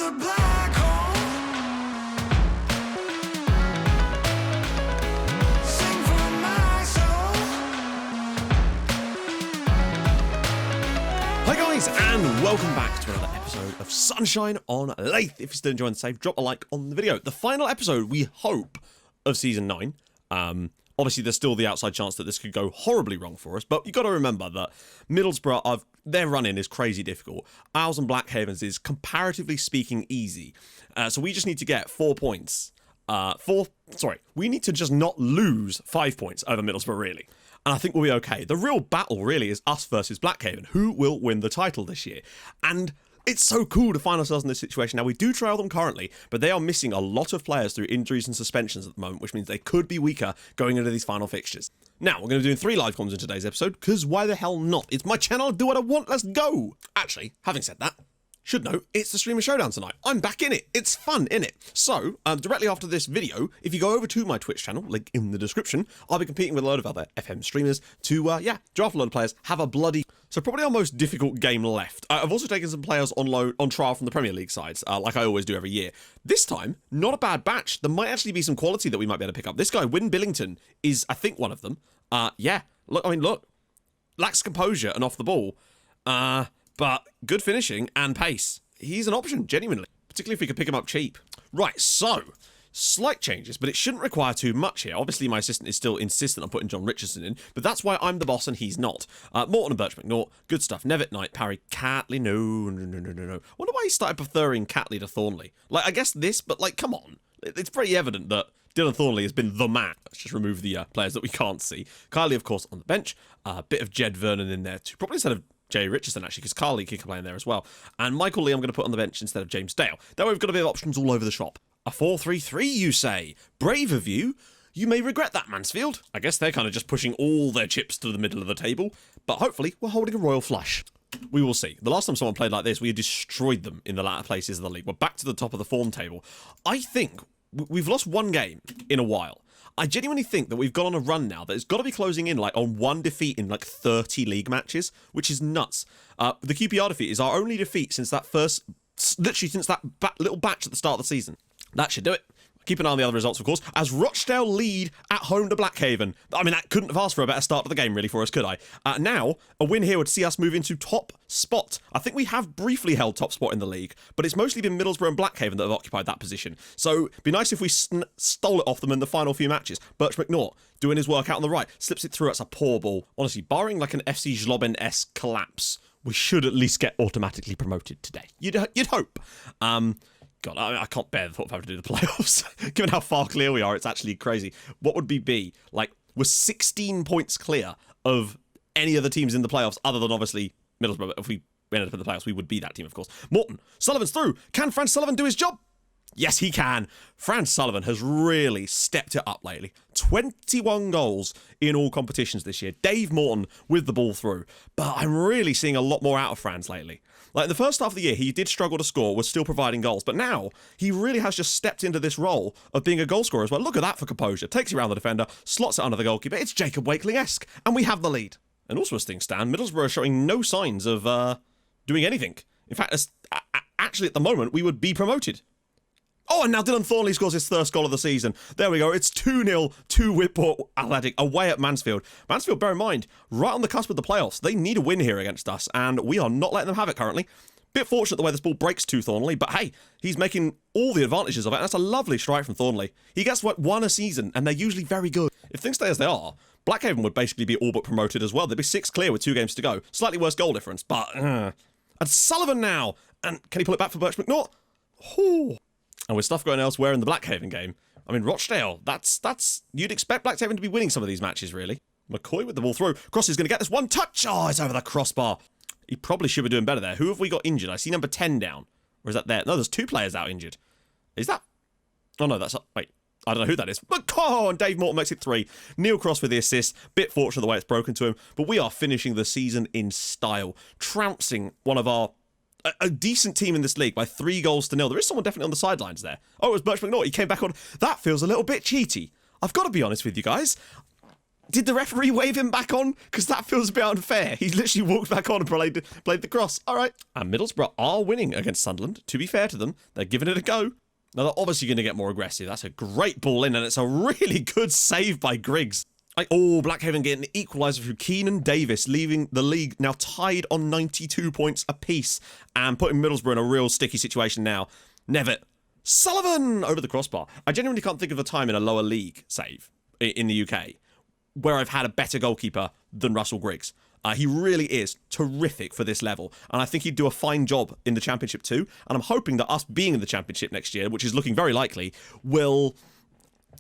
the black hole. Sing for my soul. Hi guys, and welcome back to another episode of Sunshine on Leyth. If you're still enjoying the save, drop a like on the video. The final episode, we hope, of Season 9. Obviously, there's still the outside chance that this could go horribly wrong for us, but you've got to remember that Middlesbrough, their run-in is crazy difficult. Isles and Blackhavens is, comparatively speaking, easy. So we just need to get 4 points. We need to just not lose 5 points over Middlesbrough, really. And I think we'll be okay. The real battle, really, is us versus Blackhaven. Who will win the title this year? And it's so cool to find ourselves in this situation. Now, we do trail them currently, but they are missing a lot of players through injuries and suspensions at the moment, which means they could be weaker going into these final fixtures. Now, we're going to be doing 3 live comms in today's episode, because why the hell not? It's my channel, do what I want, let's go! Actually, having said that, should note, it's the Streamer Showdown tonight. I'm back in it. It's fun, innit? So, directly after this video, if you go over to my Twitch channel, link in the description, I'll be competing with a load of other FM streamers to, draft a load of players, have a bloody... So probably our most difficult game left. I've also taken some players on trial from the Premier League sides, like I always do every year. This time, not a bad batch. There might actually be some quality that we might be able to pick up. This guy, Win Billington, is, I think, one of them. Look, lacks composure and off the ball. But good finishing and pace. He's an option, genuinely. Particularly if we could pick him up cheap. Right, so, slight changes, but it shouldn't require too much here. Obviously, my assistant is still insistent on putting John Richardson in, but that's why I'm the boss and he's not. Morton and Birch McNaught, good stuff. Nevitt, Knight, Parry, Catley, no. Wonder why he started preferring Catley to Thornley. Like, I guess this, but, like, come on. It's pretty evident that Dylan Thornley has been the man. Let's just remove the players that we can't see. Kylie, of course, on the bench. A bit of Jed Vernon in there, too. Probably instead of Jay Richardson, actually, because Carly can play in there as well. And Michael Lee I'm going to put on the bench instead of James Dale. That way we've got a bit of options all over the shop. A 4-3-3, you say? Brave of you? You may regret that, Mansfield. I guess they're kind of just pushing all their chips to the middle of the table. But hopefully, we're holding a royal flush. We will see. The last time someone played like this, we destroyed them in the latter places of the league. We're back to the top of the form table. I think we've lost one game in a while. I genuinely think that we've gone on a run now that has got to be closing in like on one defeat in like 30 league matches, which is nuts. The QPR defeat is our only defeat since that little batch at the start of the season. That should do it. Keep an eye on the other results, of course, as Rochdale lead at home to Blackhaven. I mean, that couldn't have asked for a better start to the game, really, for us, could I? Now, a win here would see us move into top spot. I think we have briefly held top spot in the league, but it's mostly been Middlesbrough and Blackhaven that have occupied that position. So, it'd be nice if we stole it off them in the final few matches. Birch McNaught, doing his work out on the right, slips it through. That's a poor ball. Honestly, barring like an FC Zlobin-esque collapse, we should at least get automatically promoted today. You'd hope. God, I can't bear the thought of having to do the playoffs. Given how far clear we are, it's actually crazy. What would we be? Like, we're 16 points clear of any other teams in the playoffs, other than, obviously, Middlesbrough. If we ended up in the playoffs, we would be that team, of course. Morton, Sullivan's through. Can Fran Sullivan do his job? Yes, he can. Fran Sullivan has really stepped it up lately. 21 goals in all competitions this year. Dave Morton with the ball through. But I'm really seeing a lot more out of Franz lately. Like, in the first half of the year, he did struggle to score, was still providing goals. But now, he really has just stepped into this role of being a goal scorer as well. Look at that for composure. Takes it around the defender, slots it under the goalkeeper. It's Jacob Wakeling-esque. And we have the lead. And also as things stand, Middlesbrough are showing no signs of doing anything. In fact, actually at the moment, we would be promoted. Oh, and now Dylan Thornley scores his first goal of the season. There we go. It's 2-0 to Whitport Athletic away at Mansfield. Mansfield, bear in mind, right on the cusp of the playoffs. They need a win here against us, and we are not letting them have it currently. Bit fortunate the way this ball breaks to Thornley, but hey, he's making all the advantages of it, and that's a lovely strike from Thornley. He gets like one a season, and they're usually very good. If things stay as they are, Blackhaven would basically be all but promoted as well. They'd be 6 clear with 2 games to go. Slightly worse goal difference, but... And Sullivan now! And can he pull it back for Birch McNaught? Oh. And with stuff going elsewhere in the Blackhaven game, I mean, Rochdale, that's you'd expect Blackhaven to be winning some of these matches, really. McCoy with the ball through. Cross is going to get this one touch. Oh, it's over the crossbar. He probably should be doing better there. Who have we got injured? I see number 10 down. Or is that there? No, there's 2 players out injured. Is that? Oh, no, that's... Wait, I don't know who that is. But, oh, and Dave Morton makes it 3. Neil Cross with the assist. Bit fortunate the way it's broken to him. But we are finishing the season in style. Trouncing one of our... A decent team in this league by 3-0. There is someone definitely on the sidelines there. Oh, it was Birch McNaught. He came back on. That feels a little bit cheaty. I've got to be honest with you guys. Did the referee wave him back on? Because that feels a bit unfair. He literally walked back on and played the cross. All right. And Middlesbrough are winning against Sunderland. To be fair to them, they're giving it a go. Now, they're obviously going to get more aggressive. That's a great ball in, and it's a really good save by Griggs. Blackhaven getting the equaliser through Keenan Davis, leaving the league now tied on 92 points apiece and putting Middlesbrough in a real sticky situation now. Nevitt. Sullivan over the crossbar. I genuinely can't think of a time in a lower league save in the UK where I've had a better goalkeeper than Russell Griggs. He really is terrific for this level, and I think he'd do a fine job in the Championship too, and I'm hoping that us being in the Championship next year, which is looking very likely, will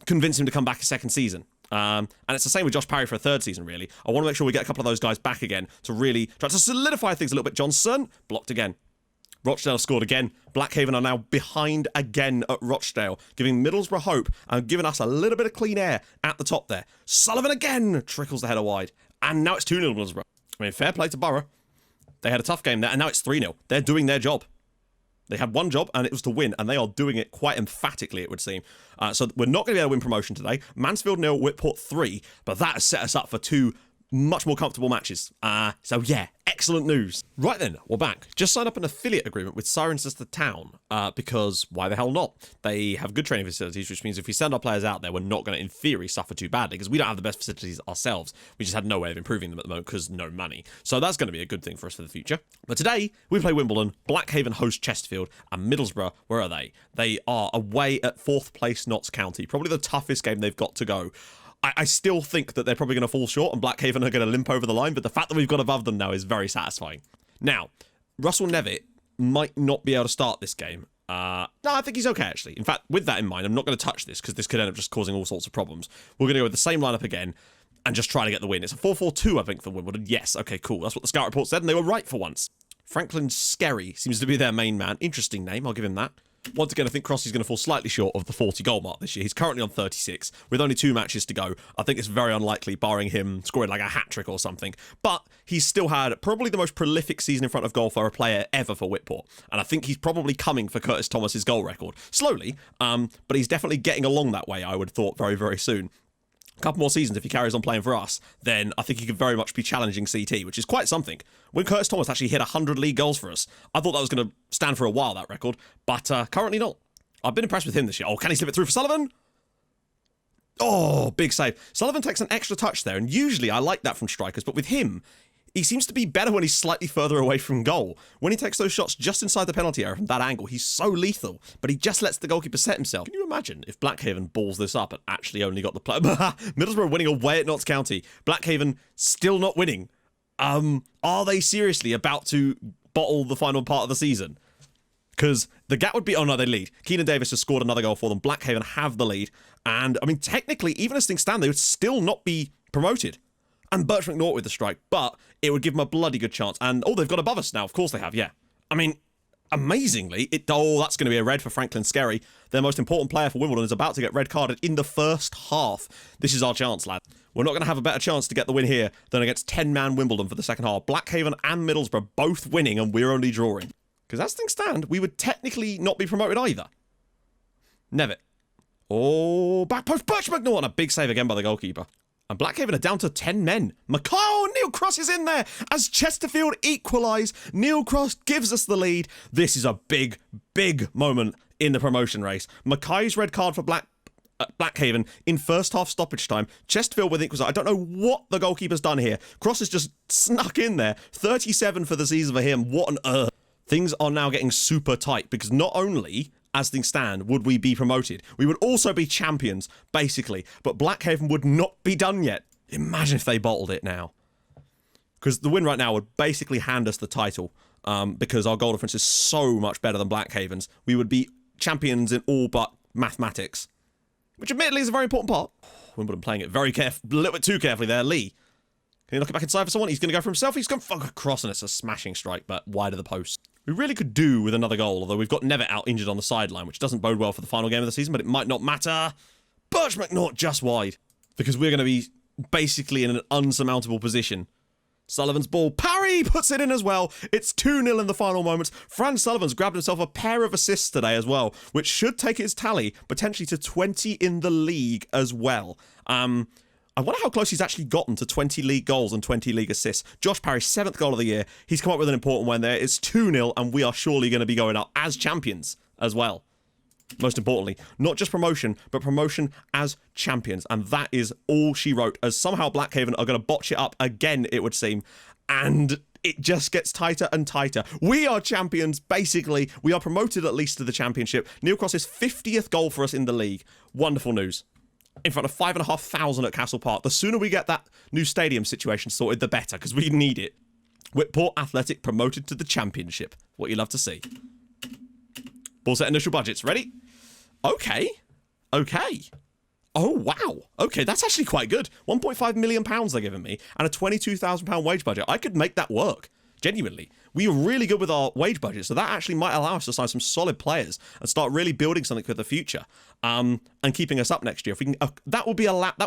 convince him to come back a second season. And it's the same with Josh Parry for a third season, really. I want to make sure we get a couple of those guys back again to really try to solidify things a little bit. Johnson, blocked again. Rochdale scored again. Blackhaven are now behind again at Rochdale, giving Middlesbrough hope and giving us a little bit of clean air at the top there. Sullivan again trickles the header wide. And now it's 2-0 Middlesbrough. I mean, fair play to Borough. They had a tough game there, and now it's 3-0. They're doing their job. They had one job, and it was to win, and they are doing it quite emphatically, it would seem. So we're not going to be able to win promotion today. Mansfield 0, Whitport 3, but that has set us up for 2 much more comfortable matches. So yeah, excellent news. Right then, we're back. Just signed up an affiliate agreement with Cirencester Town, because why the hell not? They have good training facilities, which means if we send our players out there, we're not going to, in theory, suffer too badly, because we don't have the best facilities ourselves. We just had no way of improving them at the moment, because no money. So that's going to be a good thing for us for the future. But today, we play Wimbledon, Blackhaven host Chesterfield, and Middlesbrough, where are they? They are away at 4th place Notts County, probably the toughest game they've got to go. I still think that they're probably going to fall short and Blackhaven are going to limp over the line, but the fact that we've got above them now is very satisfying. Now, Russell Nevitt might not be able to start this game. No, I think he's okay, actually. In fact, with that in mind, I'm not going to touch this because this could end up just causing all sorts of problems. We're going to go with the same lineup again and just try to get the win. It's a 4-4-2, I think, for Wimbledon. Yes, okay, cool. That's what the scout report said, and they were right for once. Franklin Skerry seems to be their main man. Interesting name, I'll give him that. Once again, I think Crossy's going to fall slightly short of the 40 goal mark this year. He's currently on 36, with only 2 matches to go. I think it's very unlikely, barring him scoring like a hat-trick or something. But he's still had probably the most prolific season in front of goal for a player ever for Whitport. And I think he's probably coming for Curtis Thomas's goal record. Slowly, but he's definitely getting along that way, I would have thought, very, very soon. A couple more seasons, if he carries on playing for us, then I think he could very much be challenging CT, which is quite something. When Curtis Thomas actually hit 100 league goals for us, I thought that was going to stand for a while, that record, but currently not. I've been impressed with him this year. Oh, can he slip it through for Sullivan? Oh, big save. Sullivan takes an extra touch there, and usually I like that from strikers, but with him, he seems to be better when he's slightly further away from goal. When he takes those shots just inside the penalty area from that angle, he's so lethal, but he just lets the goalkeeper set himself. Can you imagine if Blackhaven balls this up and actually only got the play? Middlesbrough winning away at Notts County. Blackhaven still not winning. Are they seriously about to bottle the final part of the season? Because the gap would be, oh no, they lead. Keenan Davis has scored another goal for them. Blackhaven have the lead. And, I mean, technically, even as things stand, they would still not be promoted. And Birch McNaught with the strike, but it would give them a bloody good chance. And, oh, they've got above us now. Of course they have, yeah. I mean, amazingly, that's going to be a red for Franklin Skerry. Their most important player for Wimbledon is about to get red carded in the first half. This is our chance, lad. We're not going to have a better chance to get the win here than against 10-man Wimbledon for the second half. Blackhaven and Middlesbrough both winning, and we're only drawing. Because as things stand, we would technically not be promoted either. Nevitt. Oh, back post, Birch McNaught, and a big save again by the goalkeeper. And Blackhaven are down to 10 men. Neil Cross is in there as Chesterfield equalise. Neil Cross gives us the lead. This is a big, big moment in the promotion race. Mackay's red card for Blackhaven in first half stoppage time. Chesterfield with equals. I don't know what the goalkeeper's done here. Cross has just snuck in there. 37 for the season for him. What on earth? Things are now getting super tight because not only, as things stand, would we be promoted, we would also be champions, basically. But Blackhaven would not be done yet. Imagine if they bottled it now. Because the win right now would basically hand us the title because our goal difference is so much better than Blackhaven's. We would be champions in all but mathematics, which admittedly is a very important part. Wimbledon playing it very a little bit too carefully there. Lee. Can he knock it back inside for someone? He's going to go for himself. He's going to fuck across, and it's a smashing strike, but wide of the post. We really could do with another goal, although we've got Nevitt out injured on the sideline, which doesn't bode well for the final game of the season, but it might not matter. Birch McNaught just wide, because we're going to be basically in an unsurmountable position. Sullivan's ball. Parry puts it in as well. It's 2-0 in the final moments. Fran Sullivan's grabbed himself a pair of assists today as well, which should take his tally potentially to 20 in the league as well. I wonder how close he's actually gotten to 20 league goals and 20 league assists. Josh Parry, 7th goal of the year. He's come up with an important one there. It's 2-0, and we are surely going to be going up as champions as well. Most importantly, not just promotion, but promotion as champions. And that is all she wrote, as somehow Blackhaven are going to botch it up again, it would seem. And it just gets tighter and tighter. We are champions, basically. We are promoted at least to the championship. Neil Cross's 50th goal for us in the league. Wonderful news. In front of 5,500 at Castle Park. The sooner we get that new stadium situation sorted, the better, because we need it. Whitport Athletic promoted to the championship. What you love to see. Ball set initial budgets. Ready? Okay. Okay. Oh, wow. Okay, that's actually quite good. £1.5 million they're giving me, and a £22,000 wage budget. I could make that work. Genuinely. We are really good with our wage budget, so that actually might allow us to sign some solid players and start really building something for the future, and keeping us up next year. If we can, that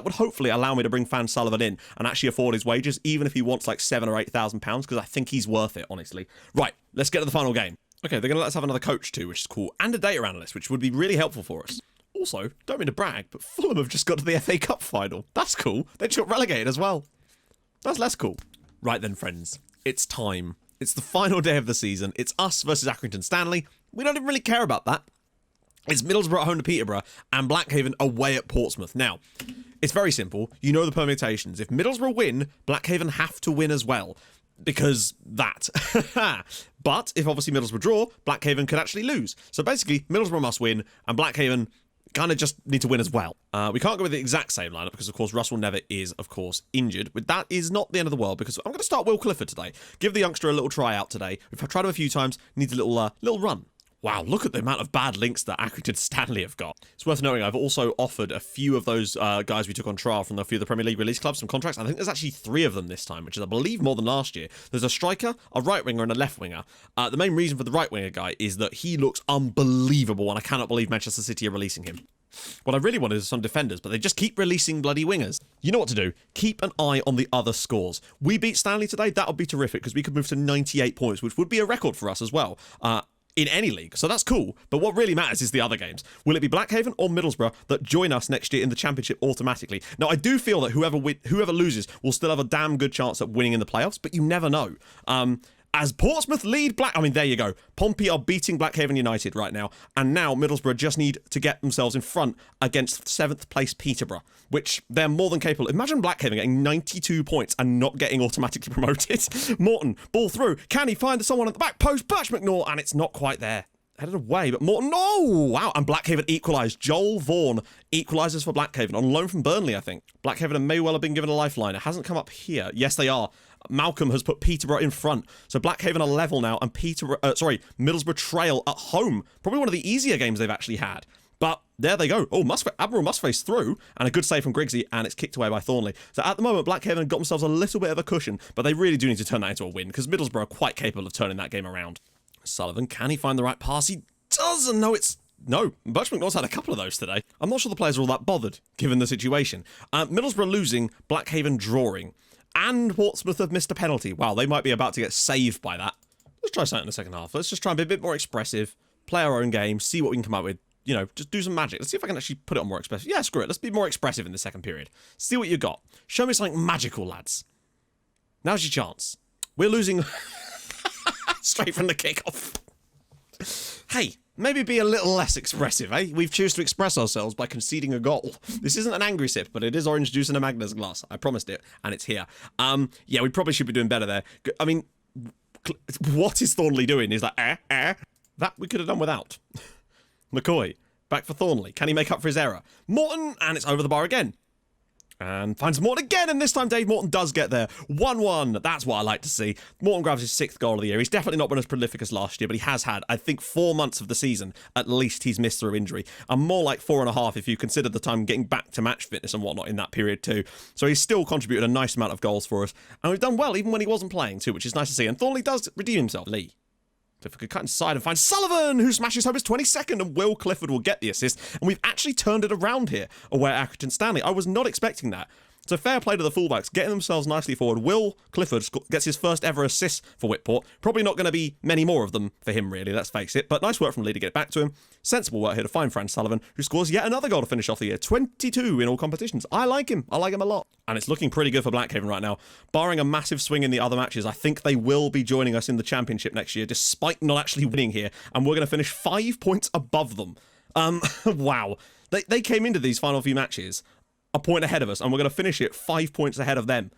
would hopefully allow me to bring Fan Sullivan in and actually afford his wages, even if he wants like £7,000 or £8,000, because I think he's worth it, honestly. Right, let's get to the final game. Okay, they're going to let us have another coach too, which is cool, and a data analyst, which would be really helpful for us. Also, don't mean to brag, but Fulham have just got to the FA Cup final. That's cool. They just got relegated as well. That's less cool. Right then, friends. It's time. It's the final day of the season. It's us versus Accrington Stanley. We don't even really care about that. It's Middlesbrough at home to Peterborough and Blackhaven away at Portsmouth. Now, it's very simple. You know the permutations. If Middlesbrough win, Blackhaven have to win as well. Because that. But if obviously Middlesbrough draw, Blackhaven could actually lose. So basically, Middlesbrough must win and Blackhaven kind of just need to win as well. We can't go with the exact same lineup because, of course, Russell Nevitt is, of course, injured. But that is not the end of the world because I'm going to start Will Clifford today. Give the youngster a little try out today. We've tried him a few times. Needs a little run. Wow, look at the amount of bad links that Accrington Stanley have got. It's worth noting I've also offered a few of those guys we took on trial from a few of the Premier League release clubs some contracts. I think there's actually 3 of them this time, which is, I believe, more than last year. There's a striker, a right winger, and a left winger. The main reason for the right winger guy is that he looks unbelievable, and I cannot believe Manchester City are releasing him. What I really wanted is some defenders, but they just keep releasing bloody wingers. You know what to do. Keep an eye on the other scores. We beat Stanley today. That would be terrific because we could move to 98 points, which would be a record for us as well. In any league, so that's cool. But what really matters is the other games. Will it be Blackhaven or Middlesbrough that join us next year in the championship automatically? Now, I do feel that whoever loses will still have a damn good chance at winning in the playoffs, but you never know. As Portsmouth lead there you go. Pompey are beating Blackhaven United right now, and now Middlesbrough just need to get themselves in front against 7th place Peterborough, which they're more than capable. Imagine Blackhaven getting 92 points and not getting automatically promoted. Morton, ball through. Can he find someone at the back post? Birch McNair, and it's not quite there. Headed away, but Morton, no! Wow, and Blackhaven equalised. Joel Vaughan equalises for Blackhaven, on loan from Burnley, I think. Blackhaven may well have been given a lifeline. It hasn't come up here. Yes, they are. Malcolm has put Peterborough in front. So Blackhaven are level now, and Middlesbrough trail at home. Probably one of the easier games they've actually had. But there they go. Oh, Admiral Musface through, and a good save from Griggsy, and it's kicked away by Thornley. So at the moment, Blackhaven have got themselves a little bit of a cushion, but they really do need to turn that into a win, because Middlesbrough are quite capable of turning that game around. Sullivan, can he find the right pass? He doesn't. No, Birch McNair's had a couple of those today. I'm not sure the players are all that bothered, given the situation. Middlesbrough losing, Blackhaven drawing. And Portsmouth have missed a penalty. Wow, they might be about to get saved by that. Let's try something in the second half. Let's just try and be a bit more expressive, play our own game, see what we can come up with. You know, just do some magic. Let's see if I can actually put it on more expressive. Yeah, screw it. Let's be more expressive in the second period. See what you got. Show me something magical, lads. Now's your chance. We're losing straight from the kickoff. Hey, maybe be a little less expressive, eh? We've chosen to express ourselves by conceding a goal. This isn't an angry sip, but it is orange juice in a Magners glass. I promised it, and it's here. Yeah, we probably should be doing better there. I mean, what is Thornley doing? He's like, That we could have done without. McCoy, back for Thornley. Can he make up for his error? Morton, and it's over the bar again. And finds Morton again, and this time Dave Morton does get there. 1-1. That's what I like to see. Morton grabs his 6th goal of the year. He's definitely not been as prolific as last year, but he has had, I think, 4 months of the season. At least he's missed through injury. And more like 4.5 if you consider the time getting back to match fitness and whatnot in that period too. So he's still contributed a nice amount of goals for us. And we've done well, even when he wasn't playing too, which is nice to see. And Thornley does redeem himself. Lee. Clifford could cut inside and find Sullivan, who smashes home his 22nd, and Will Clifford will get the assist. And we've actually turned it around here, away at Accrington Stanley. I was not expecting that. So fair play to the fullbacks, getting themselves nicely forward. Will Clifford gets his first ever assist for Whitport. Probably not going to be many more of them for him, really, let's face it. But nice work from Lee to get it back to him. Sensible work here to find Fran Sullivan, who scores yet another goal to finish off the year. 22 in all competitions. I like him. I like him a lot. And it's looking pretty good for Blackhaven right now. Barring a massive swing in the other matches, I think they will be joining us in the championship next year, despite not actually winning here. And we're going to finish 5 points above them. Wow. They came into these final few matches a point ahead of us, and we're going to finish it 5 points ahead of them.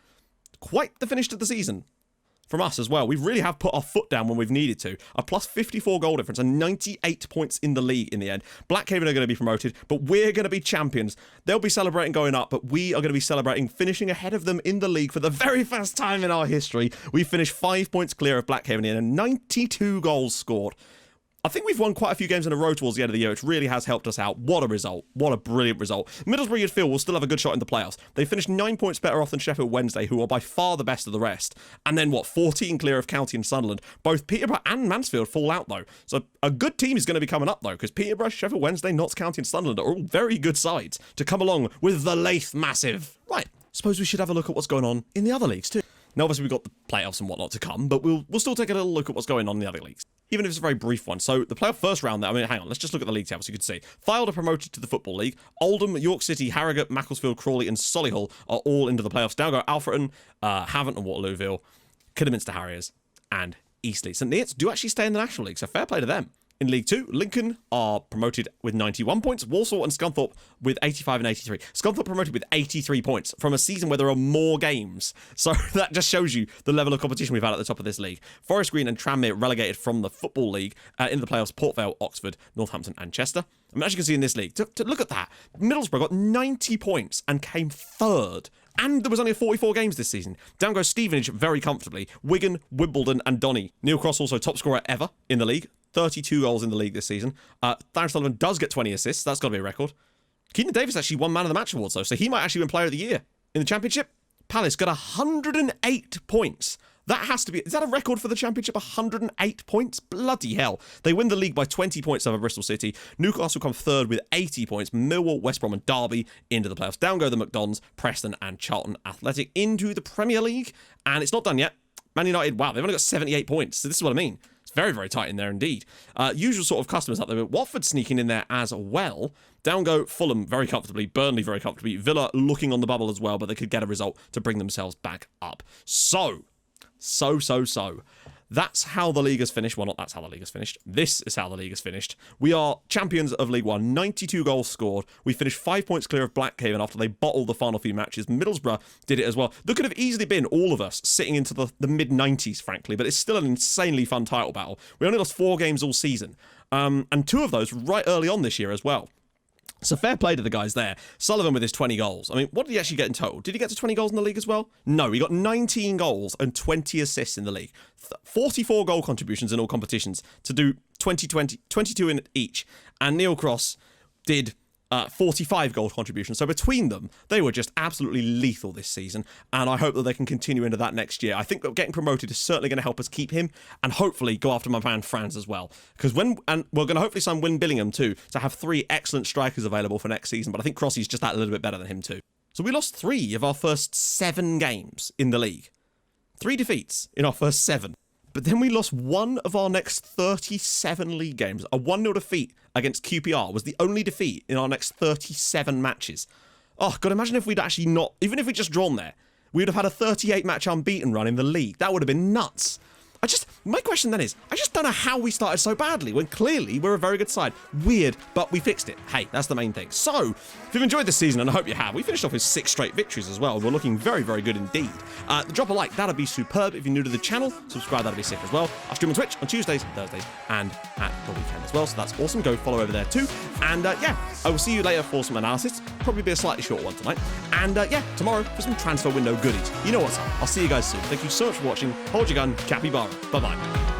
Quite the finish to the season from us as well. We really have put our foot down when we've needed to. A plus 54 goal difference and 98 points in the league in the end. Blackhaven are going to be promoted, but we're going to be champions. They'll be celebrating going up, but we are going to be celebrating finishing ahead of them in the league for the very first time in our history. We finished 5 points clear of Blackhaven and 92 goals scored. I think we've won quite a few games in a row towards the end of the year, which really has helped us out. What a result. What a brilliant result. Middlesbrough, you'd feel, will still have a good shot in the playoffs. They finished 9 points better off than Sheffield Wednesday, who are by far the best of the rest. And then, 14 clear of County and Sunderland. Both Peterborough and Mansfield fall out, though. So a good team is going to be coming up, though, because Peterborough, Sheffield Wednesday, Notts County and Sunderland are all very good sides to come along with the Leyth Massive. Right, suppose we should have a look at what's going on in the other leagues, too. Now, obviously, we've got the playoffs and whatnot to come, but we'll still take a little look at what's going on in the other leagues, even if it's a very brief one. So the playoff first round there, hang on, let's just look at the league table so you can see. Fylde are promoted to the Football League. Oldham, York City, Harrogate, Macclesfield, Crawley and Solihull are all into the playoffs. Down go Alfreton, Havant and Waterlooville, Kidderminster Harriers and Eastleigh. St Neots do actually stay in the National League, so fair play to them. In League 2, Lincoln are promoted with 91 points. Walsall and Scunthorpe with 85 and 83. Scunthorpe promoted with 83 points from a season where there are more games. So that just shows you the level of competition we've had at the top of this league. Forest Green and Tranmere relegated from the Football League in the playoffs. Port Vale, Oxford, Northampton and Chester. And as you can see in this league, to look at that, Middlesbrough got 90 points and came third. And there was only 44 games this season. Down goes Stevenage very comfortably. Wigan, Wimbledon and Donny. Neil Cross also top scorer ever in the league. 32 goals in the league this season. Darren Sullivan does get 20 assists. That's got to be a record. Keenan Davis actually won Man of the Match awards, though, so he might actually win Player of the Year. In the Championship, Palace got 108 points. That has to be... Is that a record for the Championship? 108 points? Bloody hell. They win the league by 20 points over Bristol City. Newcastle come third with 80 points. Millwall, West Brom and Derby into the playoffs. Down go the McDons, Preston and Charlton Athletic into the Premier League. And it's not done yet. Man United, wow, they've only got 78 points. So this is what I mean. It's very, very tight in there indeed. Usual sort of customers up there, but Watford sneaking in there as well. Down go Fulham very comfortably, Burnley very comfortably, Villa looking on the bubble as well, but they could get a result to bring themselves back up. So. That's how the league has finished. Well, not that's how the league has finished. This is how the league has finished. We are champions of League One. 92 goals scored. We finished 5 points clear of Blackhaven after they bottled the final few matches. Middlesbrough did it as well. There could have easily been all of us sitting into the mid-90s, frankly, but it's still an insanely fun title battle. We only lost 4 games all season, and 2 of those right early on this year as well. So fair play to the guys there. Sullivan with his 20 goals. What did he actually get in total? Did he get to 20 goals in the league as well? No, he got 19 goals and 20 assists in the league. 44 goal contributions in all competitions to do 22 in each. And Neil Cross did 45 goal contributions. So between them, they were just absolutely lethal this season. And I hope that they can continue into that next year. I think that getting promoted is certainly going to help us keep him and hopefully go after my man Franz as well. Because we're going to hopefully sign Wyn Billingham too to have 3 excellent strikers available for next season. But I think Crossy's just that little bit better than him too. So we lost 3 of our first 7 games in the league. 3 defeats in our first 7. But then we lost 1 of our next 37 league games. A 1-0 defeat against QPR was the only defeat in our next 37 matches. Oh, God, imagine if we'd actually not... Even if we'd just drawn there, we would have had a 38-match unbeaten run in the league. That would have been nuts. My question then is, I just don't know how we started so badly when clearly we're a very good side. Weird, but we fixed it. Hey, that's the main thing. So, if you've enjoyed this season, and I hope you have, we finished off with 6 straight victories as well. We're looking very, very good indeed. Drop a like, that'd be superb. If you're new to the channel, subscribe, that'd be sick as well. I stream on Twitch on Tuesdays, Thursdays, and at the weekend as well, so that's awesome. Go follow over there too. And yeah, I will see you later for some analysis. Probably be a slightly short one tonight. And yeah, tomorrow for some transfer window goodies. You know what's up. I'll see you guys soon. Thank you so much for watching. Hold your gun, capybara. Bye-bye.